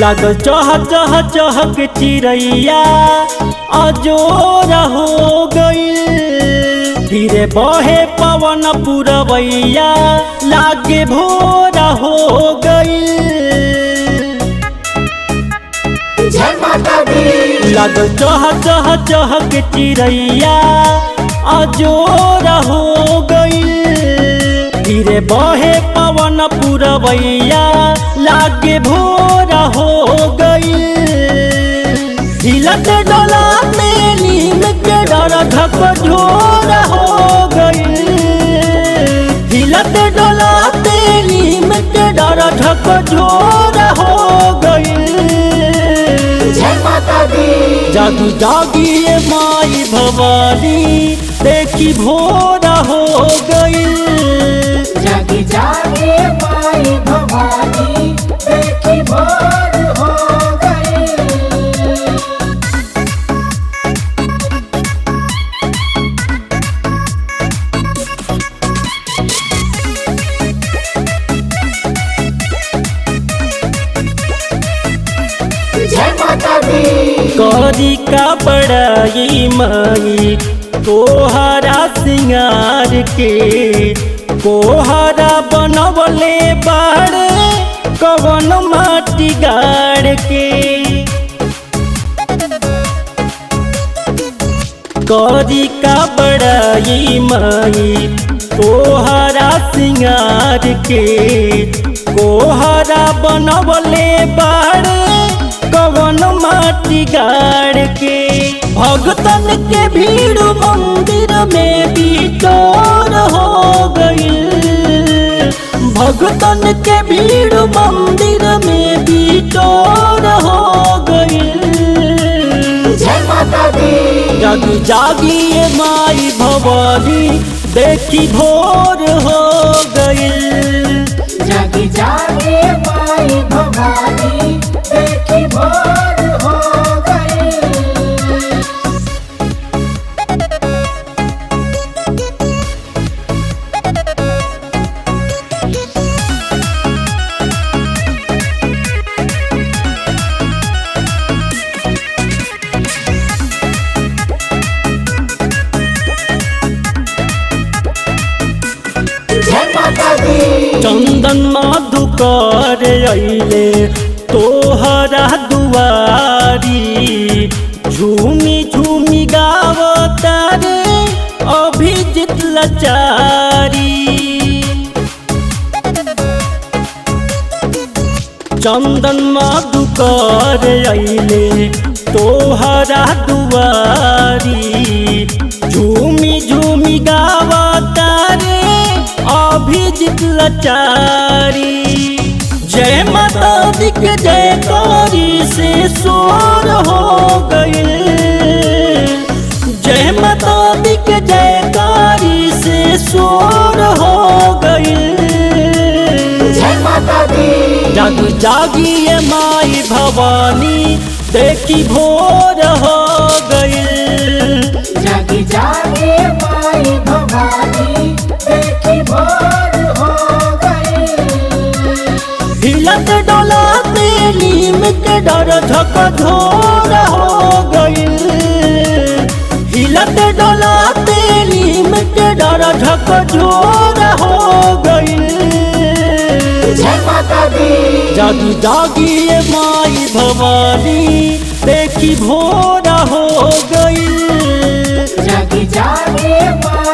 लागल चह चह चह के चिड़ैया अजोर हो गइल। धीरे बहे पवन पुरवैया लागे भोर हो गइल। लागल चह चह चह के चिड़ैया अजोर हो गइल। धीरे बहे पवन पुरवैया लागे भोर हो गइल। हिलत डोलाते नीम के डर झकझोर हो गइल। हिलत डोलाते नीम के डर झकझोर हो गइल। जागी जागिए माई भवानी देखी भोर हो गइल। जागी जागे माई भवानी देखी भोर हो गई। जय माता दी। करी का बड़ाई माई तोहरा सिंगार के। कोहरा बनवले बाड़े कवन माटी गाड़ के। करी का बड़ाई माई तोहरा सिंगार के। कोहरा बनवले बाड़े कवन माटी गाड़ के। भगतन के भीड़ मंदिर में बिटोर हो गइल। भगतन के भीड़ मंदिर में बिटोर हो गइल। जय माता दी। जागी जागिए माई भवानी देखी भोर हो गइल। जागी जागे माई भवानी देखी भोर हो गई। जय माता दी। चंदन मधुकर अइले तोहरा दुआरी। झूमी झूमी गावता रे अभिजित लाचारी। चंदन मधुकर अइले तोहरा दुआरी। झूमी झूमी गावता रे अभिजित लाचारी। जय माता दी के जयकारी से शोर हो गइल। जय माता दी के जयकारी से शोर हो गइल। जय माता दी। जागी जागिए माई भवानी देखी भोर हो गइल। जागी जागे माई भवानी देखी भोर हो गई। हिलत डोलाते नीम के डर झकझोर हो गइल। हिलत डोलाते नीम के डर झकझोर हो गइल। जय माता दी। जागी जागिए माई भवानी देखी भोर हो गइल। जागी जागे माई